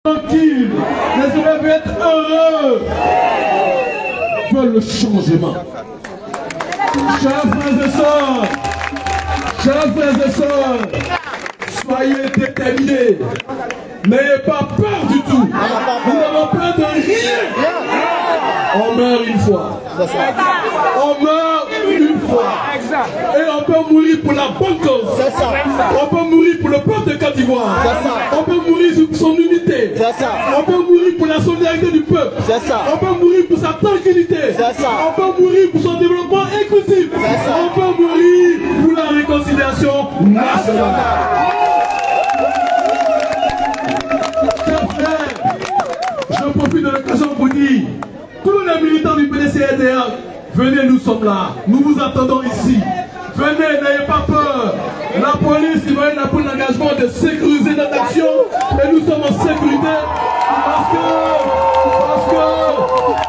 tranquilles, les élèves veulent être heureux, veulent le changement. Chers frères et sœurs, soyez déterminés, n'ayez pas peur du tout, nous n'avons peur de rien. On meurt une fois, on meurt une fois, et on peut mourir pour la bonne cause, on peut mourir pour le peuple de Côte d'Ivoire, on peut mourir pour son unité, on peut mourir pour la solidarité du peuple, on peut mourir pour sa tranquillité, on peut mourir pour son développement inclusif, on peut mourir pour la réconciliation nationale. Chers frères, je profite de l'occasion pour dire, tous les militants du PDC-RDA, venez, nous sommes là, nous vous attendons ici. Venez, n'ayez pas peur. La police, il va être pour l'engagement de sécuriser notre action et nous sommes en sécurité parce que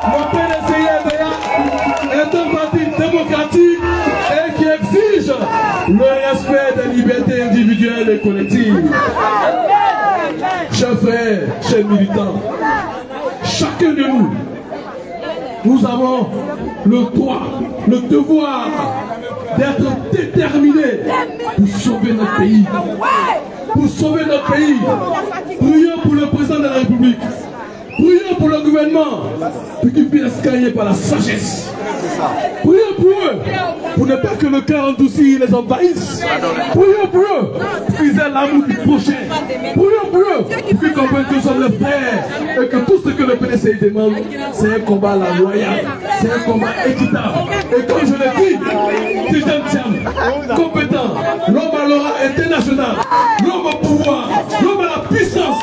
le PDC-RDA est un parti démocratique et qui exige le respect des libertés individuelles et collectives. Chers frères, chers militants, chacun de nous, nous avons le droit, le devoir d'être déterminés pour sauver notre pays. Pour sauver notre pays. Prions pour le président de la République. Prions pour le gouvernement pour qu'ils puissent gagner par la sagesse. Prions pour eux, pour ne pas que le cœur endouci les envahisse. Prions pour eux, pour qu'ils aient l'amour du prochain. Prions pour eux, pour qu'ils comprennent que nous sommes les frères et que tout ce que le PDC demande, c'est un combat loyal, c'est un combat équitable. Et comme je l'ai dit, Tidjane Thiam, compétent, l'homme à l'aura international, l'homme au pouvoir, l'homme à la puissance,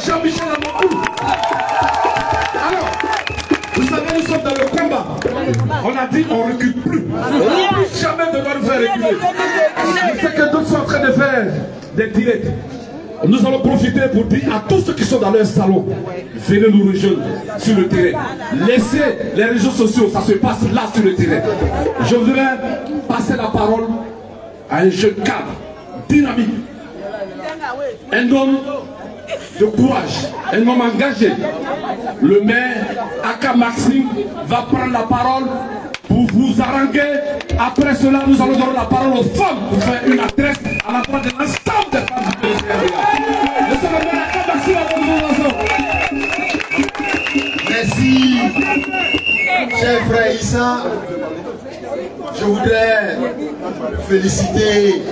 Jean-Michel Amourou. Alors, vous savez, nous sommes dans le combat. On a dit on ne recule plus. On ne peut jamais devoir nous faire reculer. Je sais que d'autres sont en train de faire des directs. Nous allons profiter pour dire à tous ceux qui sont dans leur salon, venez nous rejoindre sur le terrain. Laissez les réseaux sociaux, ça se passe là sur le terrain. Je voudrais passer la parole à un jeune cadre, dynamique, un homme de courage, un homme engagé. Le maire Aka Maxime va prendre la parole pour vous haranguer. Après cela, nous allons donner la parole aux femmes pour faire une adresse à l'endroit de l'ensemble des femmes du PDC-RDA. Laissez le maire Aka Maxime à vous ensemble. Merci, cher frère Issa. Je voudrais féliciter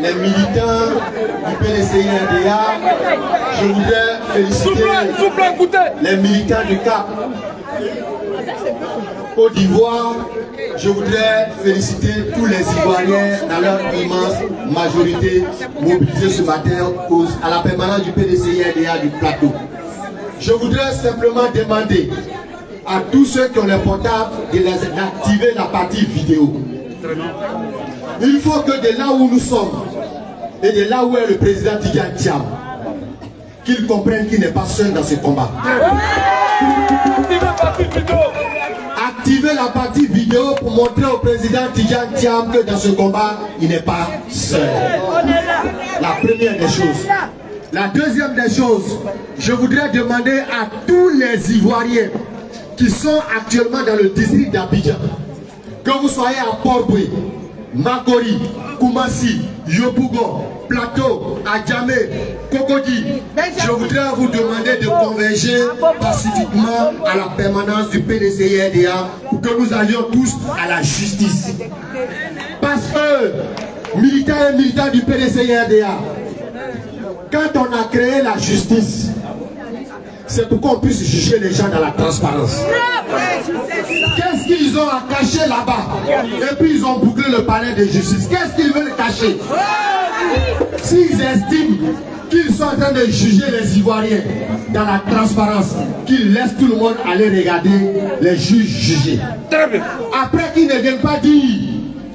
les militants du PDC-RDA. Je voudrais féliciter les militants du CAP Côte d'Ivoire. Je voudrais féliciter tous les Ivoiriens dans leur immense majorité mobilisés ce matin à la permanence du PDC-RDA du plateau. Je voudrais simplement demander à tous ceux qui ont les portables d'activer la partie vidéo. Il faut que de là où nous sommes et de là où est le président Tidjane Thiam, qu'il comprenne qu'il n'est pas seul dans ce combat. Activez la partie vidéo pour montrer au président Tidjane Thiam que dans ce combat, il n'est pas seul. La première des choses. La deuxième des choses, je voudrais demander à tous les Ivoiriens qui sont actuellement dans le district d'Abidjan, que vous soyez à Port-Boué, Makori, Koumassi, Yopougon, Plateau, Adjamé, Cocody, je voudrais vous demander de converger pacifiquement à la permanence du PDC-RDA pour que nous allions tous à la justice. Parce que, militants et militants du PDC-RDA, quand on a créé la justice, c'est pour qu'on puisse juger les gens dans la transparence. Qu'est-ce qu'ils ont à cacher là-bas? Et puis ils ont bouclé le palais de justice. Qu'est-ce qu'ils veulent cacher? S'ils estiment qu'ils sont en train de juger les Ivoiriens dans la transparence, qu'ils laissent tout le monde aller regarder les juges juger. Après qu'ils ne viennent pas dire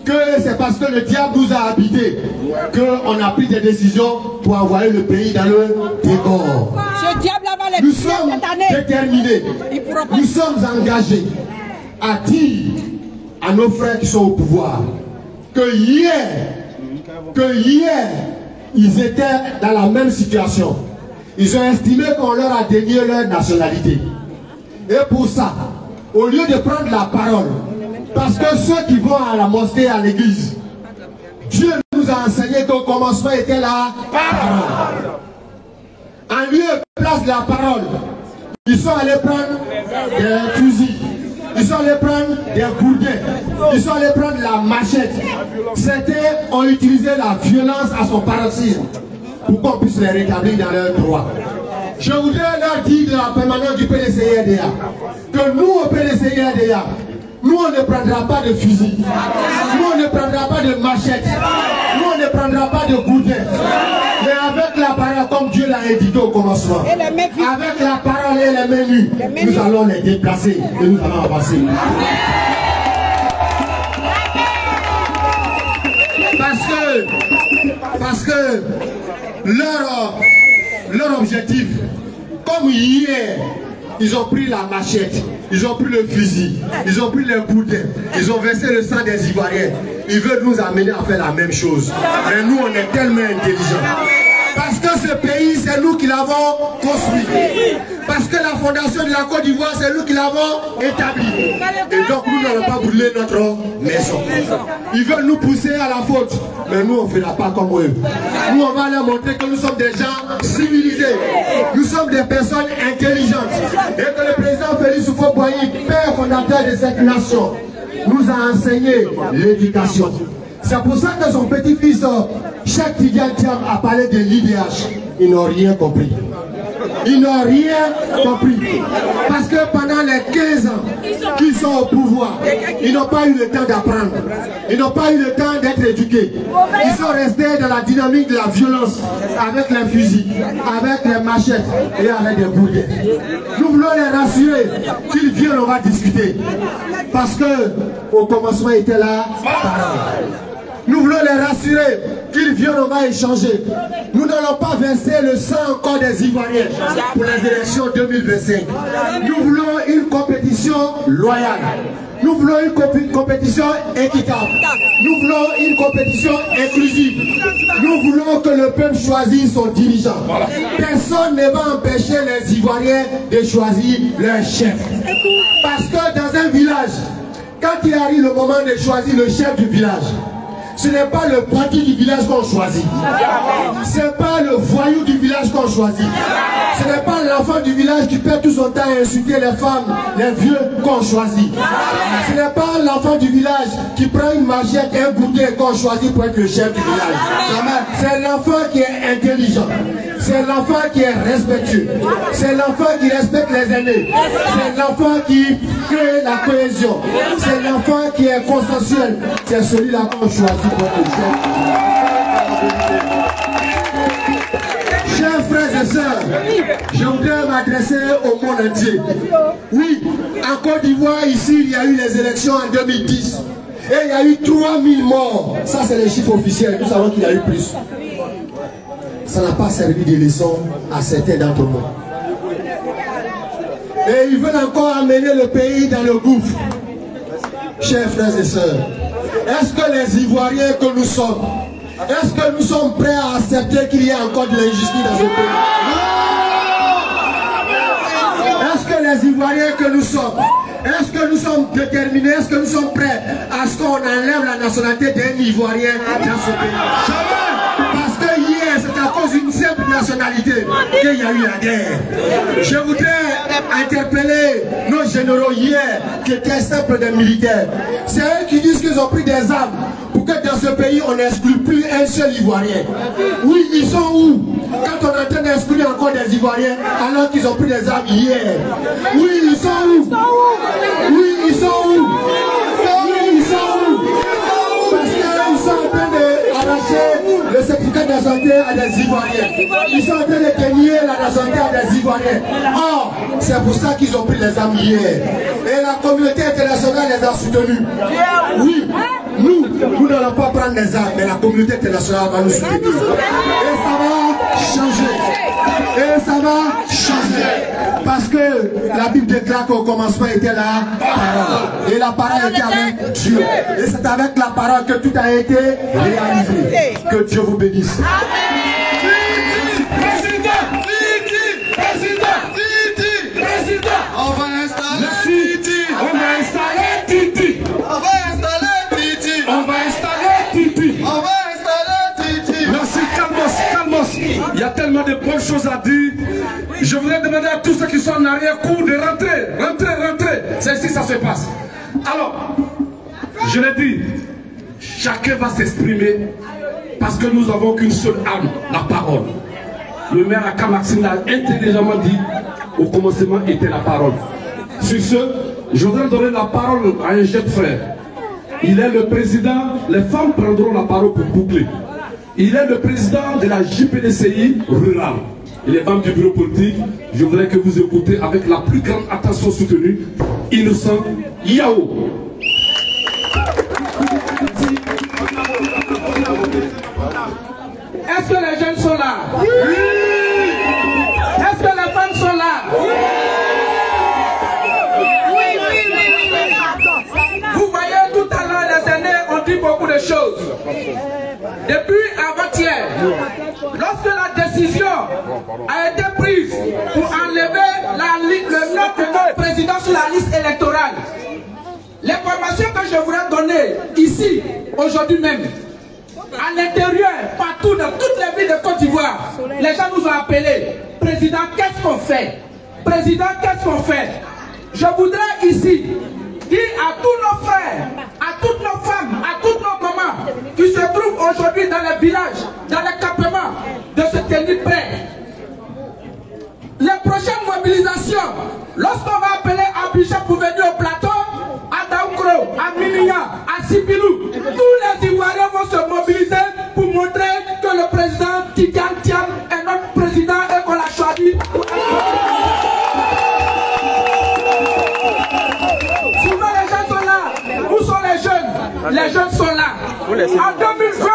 que c'est parce que le diable nous a habités qu'on a pris des décisions pour envoyer le pays dans le décor. Nous sommes déterminés, nous sommes engagés à dire à nos frères qui sont au pouvoir que hier, ils étaient dans la même situation. Ils ont estimé qu'on leur a dénié leur nationalité. Et pour ça, au lieu de prendre la parole, parce que ceux qui vont à la mosquée, à l'église, Dieu nous a enseigné qu'au commencement était la parole. En lieu de place de la parole, ils sont allés prendre des fusils, ils sont allés prendre des gourdins, ils sont allés prendre la machette. Certains ont utilisé la violence à son paroxysme pour qu'on puisse les rétablir dans leurs droits. Je voudrais leur dire de la permanence du PDCI-RDA que nous au PDCI-RDA, nous on ne prendra pas de fusil, nous on ne prendra pas de machette, nous on ne prendra pas de gourdin. Mais avec la parole, comme Dieu l'a indiqué au commencement, avec la parole et les menus, nous allons les déplacer et nous allons avancer. Parce que leur objectif, comme hier, ils ont pris la machette, ils ont pris le fusil, ils ont pris les gourdins, ils ont versé le sang des Ivoiriens. Ils veulent nous amener à faire la même chose. Mais nous, on est tellement intelligents. Parce que ce pays, c'est nous qui l'avons construit. Parce que la fondation de la Côte d'Ivoire, c'est nous qui l'avons établie. Et donc, nous n'allons pas brûler notre maison. Ils veulent nous pousser à la faute. Mais nous, on ne fera pas comme eux. Nous, on va leur montrer que nous sommes des gens civilisés. Nous sommes des personnes intelligentes. Et que le président Félix Houphouët-Boigny, père fondateur de cette nation, nous a enseigné l'éducation. C'est pour ça que son petit-fils, Cheikh Tidiane Thiam, a parlé de l'IDH. Ils n'ont rien compris. Ils n'ont rien compris. Parce que pendant les 15 ans qu'ils sont au pouvoir, ils n'ont pas eu le temps d'apprendre. Ils n'ont pas eu le temps d'être éduqués. Ils sont restés dans la dynamique de la violence, avec les fusils, avec les machettes et avec des boulets. Nous voulons les rassurer qu'ils viennent, on va discuter. Parce que au commencement était là. Nous voulons les rassurer qu'ils viennent, on va échanger. Nous n'allons pas verser le sang encore des Ivoiriens pour les élections 2025. Nous voulons une compétition loyale. Nous voulons une compétition équitable. Nous voulons une compétition inclusive. Nous voulons que le peuple choisisse son dirigeant. Personne ne va empêcher les Ivoiriens de choisir leur chef. Parce que dans un village, quand il arrive le moment de choisir le chef du village, ce n'est pas le parti du village qu'on choisit. Ce n'est pas le voyou du village qu'on choisit. Ce n'est pas l'enfant du village qui perd tout son temps à insulter les femmes, les vieux qu'on choisit. Ce n'est pas l'enfant du village qui prend une machette et un gourdin qu'on choisit pour être le chef du village. C'est l'enfant qui est intelligent. C'est l'enfant qui est respectueux. C'est l'enfant qui respecte les aînés. C'est l'enfant qui crée la cohésion. C'est l'enfant qui est consensuel. C'est celui-là qu'on choisit pour être le chef. Chers frères et sœurs, je voudrais m'adresser au monde entier. Oui, en Côte d'Ivoire, ici, il y a eu les élections en 2010. Et il y a eu 3000 morts. Ça, c'est les chiffres officiels. Nous savons qu'il y a eu plus. Ça n'a pas servi de leçon à certains d'entre nous. Et ils veulent encore amener le pays dans le gouffre. Chers frères et sœurs, est-ce que les Ivoiriens que nous sommes, est-ce que nous sommes prêts à accepter qu'il y ait encore de l'injustice dans ce pays? Est-ce que les Ivoiriens que nous sommes, est-ce que nous sommes déterminés, est-ce que nous sommes prêts à ce qu'on enlève la nationalité d'un Ivoirien dans ce pays? Parce que hier, c'est à cause d'une simple nationalité qu'il y a eu la guerre. Je voudrais interpeller nos généraux hier, qui étaient simples des militaires. C'est eux qui disent qu'ils ont pris des armes pour que dans ce pays, on n'exclue plus un seul Ivoirien. Oui, ils sont où? Quand on est en train d'exclure encore des Ivoiriens, alors qu'ils ont pris des armes hier. Oui, ils sont où? Oui, ils sont où? Oui, ils sont où? Parce qu'ils sont en train d'arracher le certificat de nationalité à des Ivoiriens. Ils sont en train de dénier la nationalité à des Ivoiriens. Or, c'est pour ça qu'ils ont pris les armes hier. Et la communauté internationale les a soutenus. Oui, nous n'allons pas prendre les armes, mais la communauté internationale va nous soutenir. Et ça va changer. Et ça va changer. Parce que la Bible déclare qu'au commencement était la parole. Et la parole était avec Dieu. Et c'est avec la parole que tout a été réalisé. Que Dieu vous bénisse. On va installer Titi. On va installer Titi. On va installer Titi. On va installer Titi. On va installer Titi. Merci, calmos. Il y a tellement de bonnes choses à dire. Je voudrais demander à tous ceux qui sont en arrière-cour de rentrer. C'est ici que ça se passe. Alors, je l'ai dit, chacun va s'exprimer parce que nous n'avons qu'une seule arme, la parole. Le maire Aka Maxime l'a intelligemment dit, au commencement était la parole. Sur ce, je voudrais donner la parole à un jeune frère. Il est le président, les femmes prendront la parole pour boucler. Il est le président de la JPDCI rurale. Il est membre du bureau politique. Je voudrais que vous écoutez avec la plus grande attention soutenue, Innocent Yao. Est-ce que les jeunes sont là? Oui. Est-ce que les femmes sont là? Oui. Vous voyez, tout à l'heure, les années, on dit beaucoup de choses. Depuis avant-hier, lorsque la décision a été prise pour enlever le nom de notre président sur la liste électorale, l'information que je voudrais donner ici, aujourd'hui même, à l'intérieur, partout, dans toutes les villes de Côte d'Ivoire, les gens nous ont appelés. Président, qu'est-ce qu'on fait? Président, qu'est-ce qu'on fait? Je voudrais ici dire à tous nos frères, à toutes nos femmes, à toutes nos mamans qui se trouvent aujourd'hui dans les villages, dans les campements, de se tenir prêts. Les prochaines mobilisations, lorsqu'on va appeler Abidjan pour venir au plateau, à Daoukro, à Milignan, à Sipilou, tous les Ivoiriens vont se mobiliser pour montrer que le président Tidjane Thiam est notre président et qu'on l'a choisi. Souvent les gens sont là. Où sont les jeunes? Les jeunes sont là. En 2020,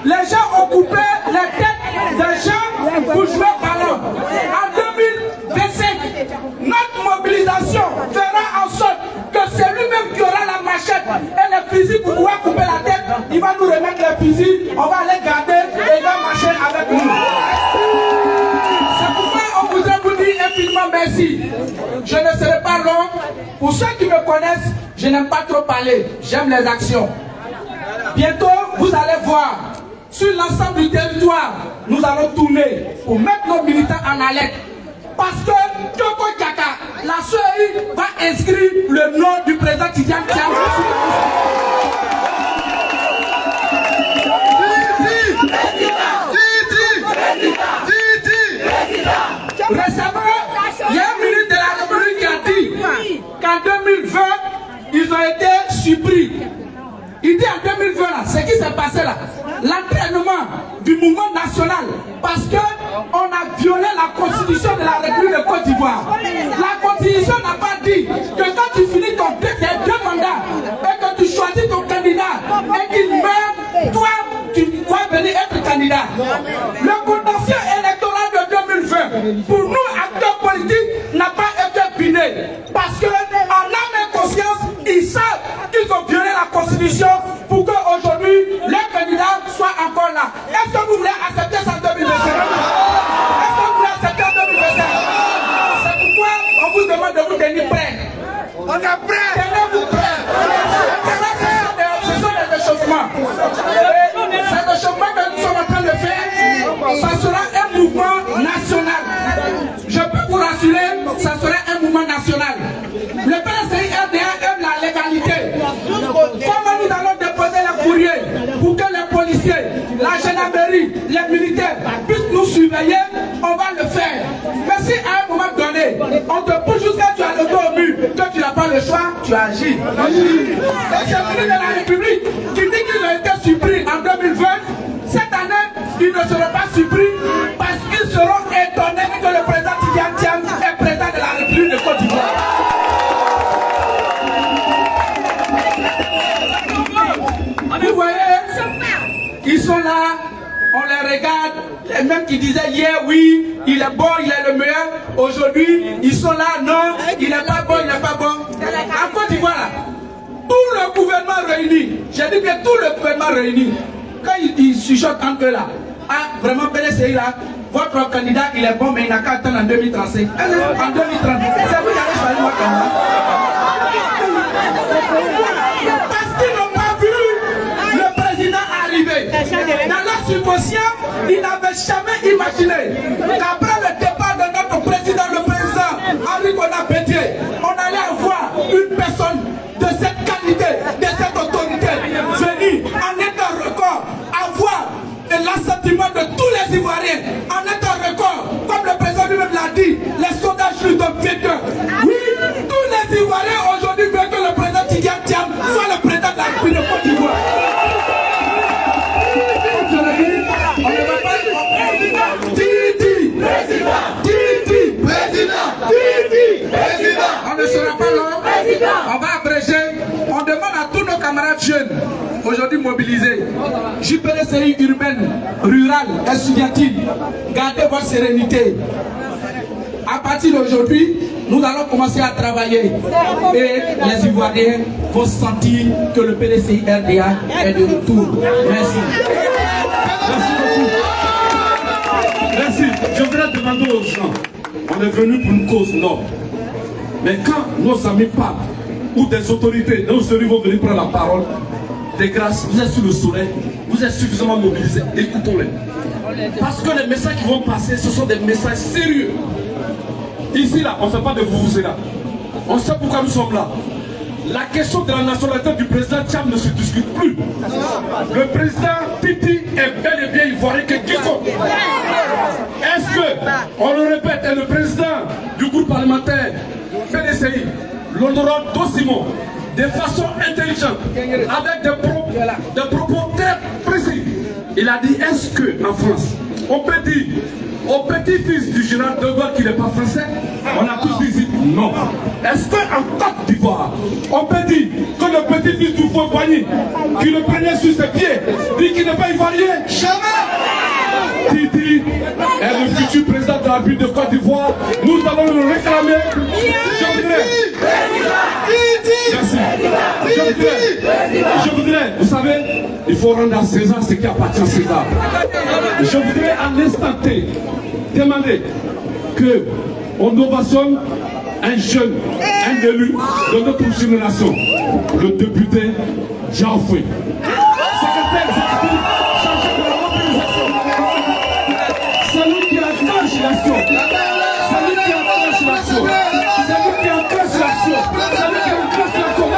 les gens ont coupé les têtes des gens pour jouer au ballon. En 2025, notre mobilisation fera en sorte que c'est lui-même qui aura la machette et les fusils pour pouvoir couper la tête. Il va nous remettre les fusils, on va les garder et il va marcher avec nous. C'est pourquoi on voudrait vous dire infiniment merci. Je ne serai pas long. Pour ceux qui me connaissent, je n'aime pas trop parler. J'aime les actions. Bientôt, vous allez voir, sur l'ensemble du territoire, nous allons tourner pour mettre nos militants en alerte. Parce que Toko Tchaka, la CEI va inscrire le nom du président Tidjane Thiam. Récemment, il y a un ministre de la République qui a dit qu'en 2020, ils ont été surpris. Il dit en 2020, ce qui s'est passé là, l'entraînement du mouvement national, parce qu'on a violé la constitution de la République de Côte d'Ivoire. La constitution n'a pas dit que quand tu finis tes deux mandats et que tu choisis ton candidat et qu'il meurt, toi, tu vas venir être candidat. Le contentieux électoral de 2020, pour nous, acteurs politiques, n'a pas été bidé. Parce que, en âme et conscience, ils savent qu'ils ont violé la constitution pour qu'aujourd'hui, les candidats soient encore là. Est-ce que vous voulez accepter ça en 2025? Est-ce que vous voulez accepter en 2025? C'est pourquoi on vous demande de vous tenir prêts. On est prêts. Tenez-vous prêts. Ce sont des échauffements. Ces échauffements que nous sommes en train de faire, ça sera un mouvement national. Je peux vous rassurer, ça sera un mouvement national. Le PSI-RDA aime la légalité. Comment nous allons déposer les courriers pour que les policiers, la gendarmerie, les militaires puissent nous surveiller, on va le faire. Mais si à un moment donné, on te pousse jusqu'à tu as le dos au mur, que tu n'as pas le choix, tu agis. C'est le ministre de la République qui dit qu'ils ont été surpris en 2020. Cette année, ils ne seront pas surpris parce qu'ils seront étonnés que le président Tidjane Thiam est président de la République de Côte d'Ivoire. Vous voyez, ils sont là, on les regarde, les mêmes qui disaient hier, oui, il est bon, il est le meilleur. Aujourd'hui, ils sont là, non, il n'est pas bon, il n'est pas bon. En Côte d'Ivoire, là, tout le gouvernement réuni, j'ai dit que tout le gouvernement réuni, quand ils chuchotent entre eux là, ah, vraiment, PDCI là, votre candidat, il est bon, mais il n'a qu'à attendre en 2035. En 2030, c'est vous qui allez choisir votre candidat. Parce qu'ils n'ont pas vu le président arriver. Dans leur subconscient, ils n'avaient jamais imaginé qu'après le départ de notre président, le président Henri Konan Bédié, on allait avoir une personne de cette qualité, de cette autorité, venue en état record, avoir l'assentiment de tous les Ivoiriens, en état record, comme le président lui-même l'a dit, les sondages lui donnent vainqueur. Oui, tous les Ivoiriens aujourd'hui veulent que le président Tidjane Thiam soit le président de la République de Côte d'Ivoire. On ne va pas Titi, on ne sera pas long, on va abréger. On demande à tous nos camarades jeunes, aujourd'hui mobilisés, JPDCI urbaine, rurale, estudiantine, gardez votre sérénité. À partir d'aujourd'hui, nous allons commencer à travailler et les Ivoiriens vont sentir que le PDCI RDA est de retour. Merci. Merci beaucoup. Merci. Je voudrais demander aux gens, on est venu pour une cause noble. Mais quand nos amis parlent, ou des autorités, nos autorités vont venir prendre la parole, de grâce, vous êtes sous le soleil, vous êtes suffisamment mobilisés, écoutons-les. Parce que les messages qui vont passer, ce sont des messages sérieux. Ici, là, on ne fait pas de vous là. On sait pourquoi nous sommes là. La question de la nationalité du président Thiam ne se discute plus. Le président Titi est bel et bien ivoirien que quiconque. Est-ce que, on le répète, est le président du groupe parlementaire PDCI, l'honorable Dosimo, de façon intelligente, avec des propos très précis. Il a dit, est-ce que en France, on peut dire au petit-fils du général de Gaulle qu'il n'est pas français? On a tous dit non. Est-ce qu'en Côte d'Ivoire, on peut dire que le petit-fils du Fouet-Boigny, qui le prenait sur ses pieds, dit qu'il n'est pas ivoirien? Jamais! Titi est le futur président de la République de Côte d'Ivoire. Nous allons le réclamer. Je voudrais. Merci. Je voudrais, vous savez, il faut rendre à César ce qui appartient à César. Je voudrais à l'instant T demander que on ovationne un jeune, un élu de notre génération, le député Diaoufoué. Secrétaire exécutif chargé de la mobilisation. Celui qui enclenche l'action. Celui qui enclenche l'action. Celui qui enclenche l'action. Celui qui enclenche l'action.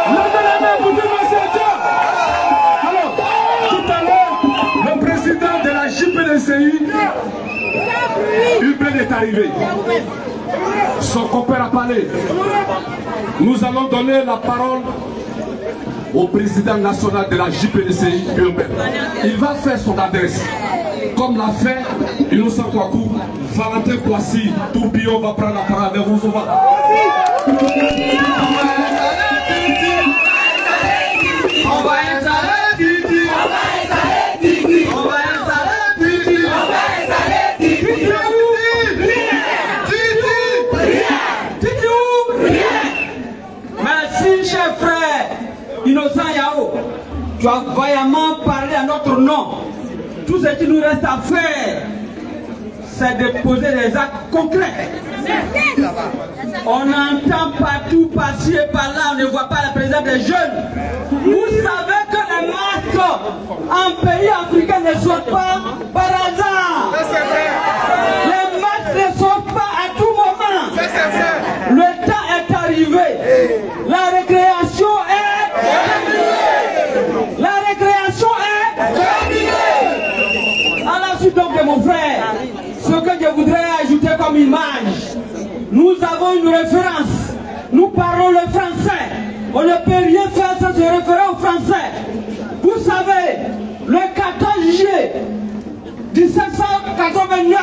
Levez la main pour dire merci à Dieu. Alors, tout à l'heure, le président de la JPDCI, Hubert est arrivé. Son compère a parlé. Nous allons donner la parole au président national de la JPDCI, Hubert. Il va faire son adresse. Comme l'a fait Innocent Kouakou, Valentin Kouassi, Tourbillon va prendre la parole avec vous. On va installer Titi. On va installer Titi. On va installer Titi. On va installer Titi. Merci, cher frère Innocent Yao. Tu as vaillamment parlé à notre nom. Tout ce qui nous reste à faire, c'est de poser des actes concrets. On entend partout, par-ci et par-là, on ne voit pas la présence des jeunes. Vous savez que les masques en pays africain ne sortent pas par hasard. Les masques ne sortent pas à tout moment. Le temps est arrivé. La récréation est terminée. La récréation est terminée. À la suite donc de mon frère, ce que je voudrais ajouter comme image, nous avons une référence. Nous parlons le français. On ne peut rien faire sans se référer au français. Vous savez, le 1789,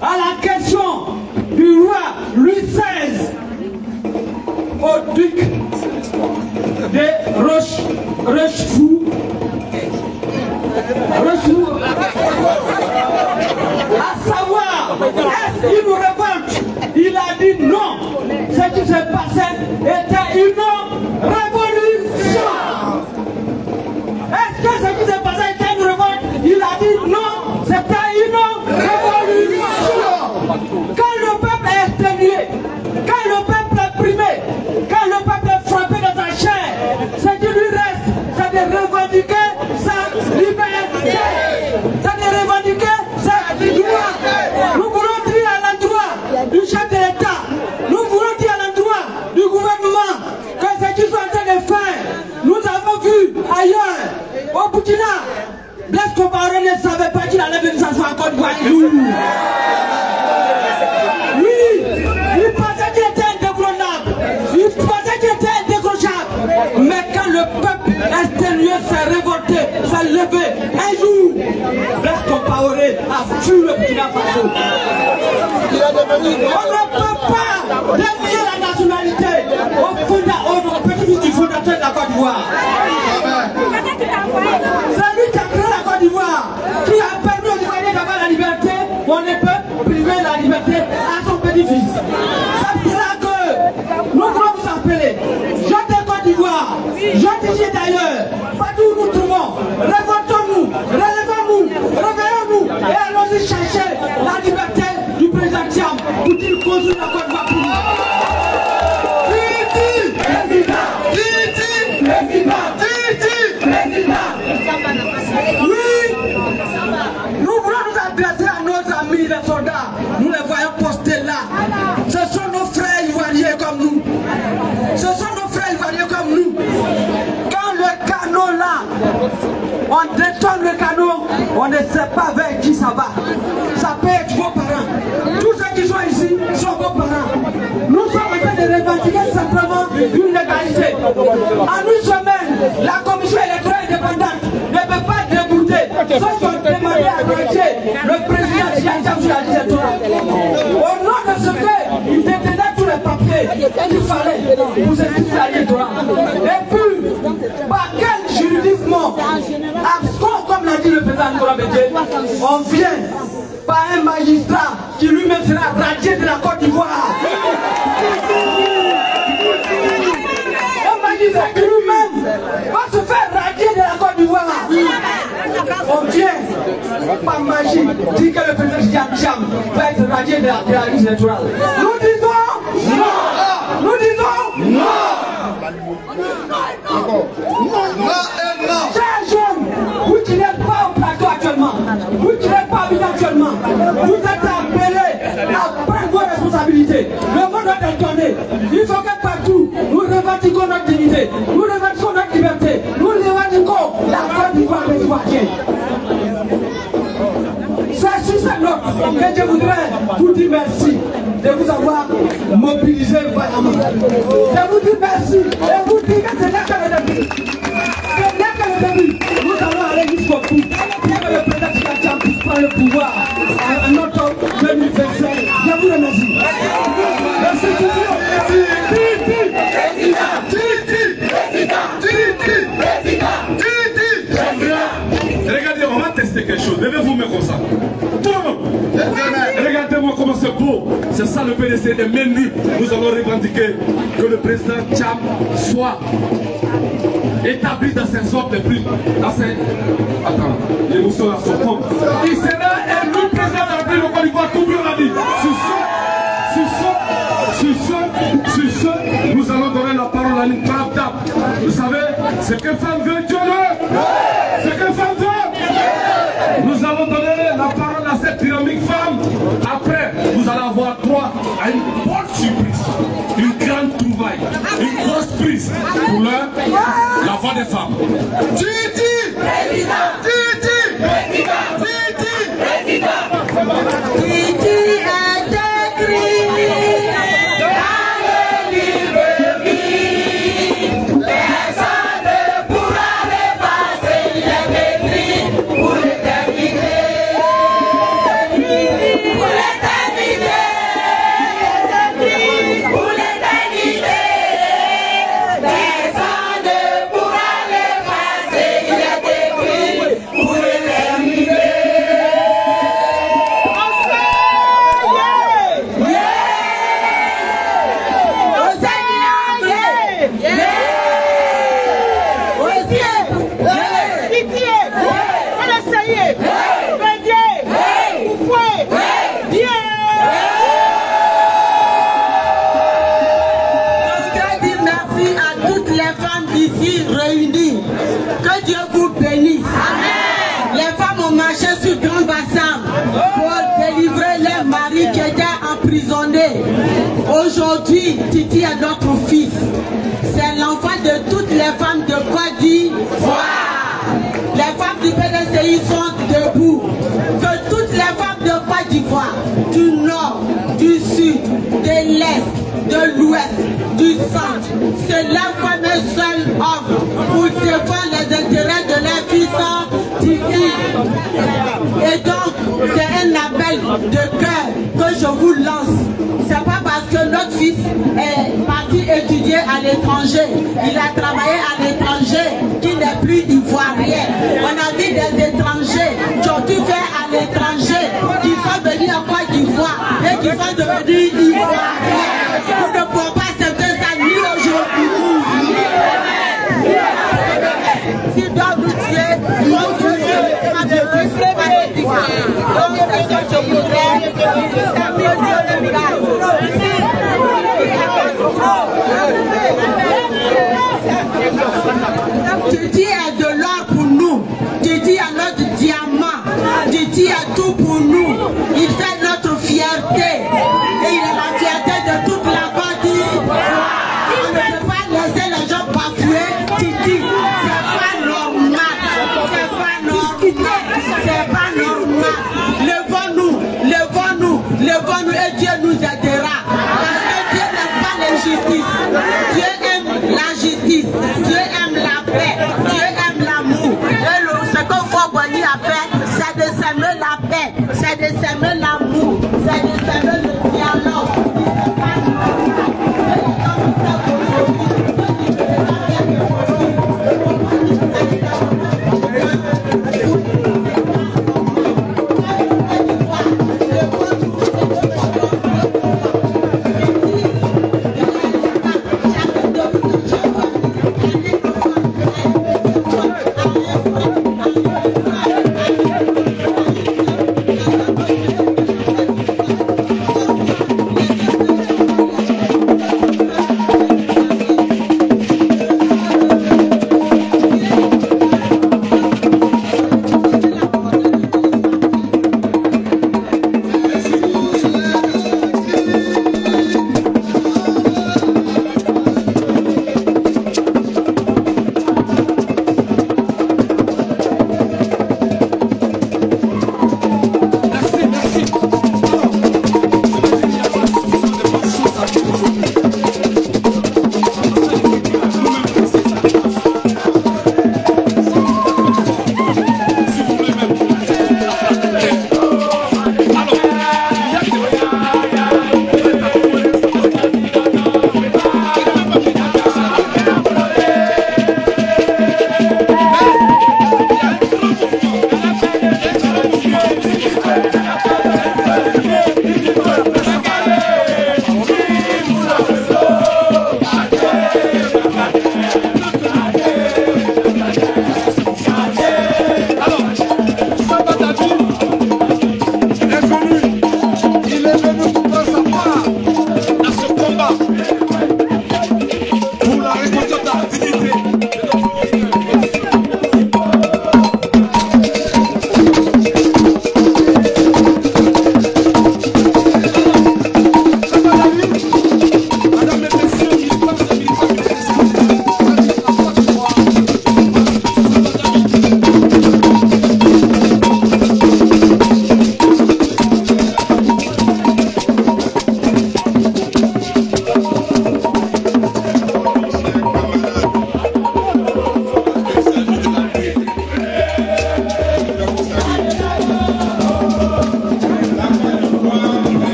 à la question du roi Louis XVI au duc de Rochefort, à savoir, est-ce qu'il nous révolte? Il a dit non. Ce qui s'est passé était une révolution. Est-ce que ce qui s'est passé était une révolte? Il a dit non, c'était une révolution. Quand le peuple est exténué, quand le peuple est primé, quand le peuple est frappé dans sa chair, ce qui lui reste, c'est de revendiquer sa liberté. C'est de revendiquer sa droit. Nous voulons dire à l'endroit du chef de l'État, nous voulons dire à l'endroit du gouvernement que ce qu'ils sont en train de faire, nous avons vu ailleurs, au Burkina, Blaise Compaoré ne savait pas qu'il allait venir s'asseoir en Côte d'Ivoire. Lui, il pensait qu'il était indéboulonnable, il pensait qu'il était indécrochable. Mais quand le peuple exténué s'est révolté, s'est levé, un jour, Blaise Compaoré a fui le Burkina Faso. On ne peut pas dénier la nationalité au petit-fils du fondateur de la Côte d'Ivoire. C'est lui qui a créé la Côte d'Ivoire, qui a permis aux Ivoiriens d'avoir la liberté. On ne peut priver la liberté à son petit-fils. Ça fera que nous voulons vous appeler, jeunes de Côte d'Ivoire, jeunes d'ici d'ailleurs, partout où nous trouvons, révoltons-nous, relevons-nous, réveillons-nous et allons-y chercher la liberté du président Thiam pour qu'il construise la Côte d'Ivoire pour nous. Oui, nous voulons nous adresser à nos amis les soldats. Nous les voyons postés là. Ce sont nos frères ivoiriens comme nous. Ce sont nos frères ivoiriens comme nous. Quand le canot là, on détonne le canot, on ne sait pas vers qui ça va. Ça peut être vos parents. Tous ceux qui sont ici sont vos parents. Nous sommes en train de revendiquer simplement une légalité. En une semaine, la commission électorale indépendante ne peut pas débouter sauf qu'on demandait à arrêter le président Thiam sur la liste électorale. Au nom de ce fait, il détenait tous les papiers qu'il fallait pour se liste électorale. Et puis, par quel juridisme abscon, comme l'a dit le président Nicolas Bédié, on vient par un magistrat qui lui-même sera radié de la Côte d'Ivoire. Un magistrat qui lui-même va se faire radier de la Côte d'Ivoire. On vient par magie dire que le président Thiam va être radié de la liste électorale. Nous disons non. Nous disons non. Chers jeunes, vous qui n'êtes pas au plateau actuellement, vous qui n'êtes pas habitants actuellement, vous êtes appelés à prendre vos responsabilités. Le monde doit être donné. Il faut que partout, nous revendiquons notre dignité, nous revendiquons notre liberté, nous revendiquons la Côte d'Ivoire des Ivoiriens. C'est sur cette note que je voudrais vous dire merci de vous avoir mobilisé vaillamment. Je vous dis merci et vous dire que ce n'est que le début. Ce n'est que le début. Nous allons aller jusqu'au bout pour que le président Thiam puisse prendre le pouvoir en octobre 2025. Je vous remercie. Merci beaucoup. Regardez, on va tester quelque chose. Levez-vous mais comme ça. Tout le monde. Regardez-moi comment c'est beau. C'est ça le PDC de Mendy. Nous allons revendiquer que le président Thiam soit établi dans ses ordres les plus. Attends, l'émotion là sont comme. Il sera élu président de la République de Côte d'Ivoire, tout le monde l'a dit. Sur ce, nous allons donner la parole à une brave dame. Vous savez, ce que femme veut, Dieu veut. Ce que femme veut. Nous allons donner la parole à cette dynamique femme. Après, vous allez avoir droit à une bonne surprise, une grande trouvaille, une grosse prise pour la voix des femmes. Titi Président. Titi Président. Titi Président. Titi est écrit. femmes ici réunies. Que Dieu vous bénisse. Amen. Les femmes ont marché sur Grand Bassam pour délivrer leurs maris qui étaient emprisonnés. Aujourd'hui, Titi est notre fils. C'est l'enfant de toutes les femmes de Côte d'Ivoire. Les femmes du PDCI sont debout. Que toutes les femmes de Côte d'Ivoire, du nord, du sud, de l'est, de l'ouest, du centre, se lèvent comme un seul homme pour défendre les intérêts de leurs fils Titi. Et donc, c'est un appel de cœur que je vous lance. C'est pas parce que notre fils est parti étudier à l'étranger, il a travaillé à l'étranger, qu'il n'est plus ivoirien. On a vu des étrangers qui ont tout fait à l'étranger, qui sont venus en Côte d'Ivoire et qui sont devenus ivoiriens. Nous ne pouvons pas accepter ça ni aujourd'hui, ni demain. S'ils doivent nous tuer, ils vont nous tuer. Donc, c'est ce que je voudrais. Titi est de l'or pour nous. Titi est notre diamant. Titi est tout pour nous. Il fait notre fierté. Et il est la fierté de toute la Côte d'Ivoire. On ne peut pas laisser les gens bafouer Titi. C'est pas normal. C'est pas normal. C'est pas normal. Levons-nous, levons-nous, levons-nous et Dieu nous aidera. Parce que Dieu n'aime pas l'injustice. Dieu aime la justice. Dieu aime la paix. Dieu aime l'amour. Et ce que Fort-Boigny a fait, c'est de s'aimer la paix, c'est de s'aimer l'amour, c'est de s'aimer le dialogue.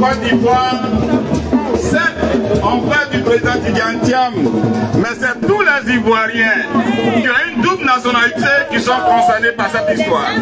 Côte d'Ivoire, certes, on parle du président Tidiane, mais c'est tous les Ivoiriens qui ont une double nationalité qui sont concernés par cette histoire.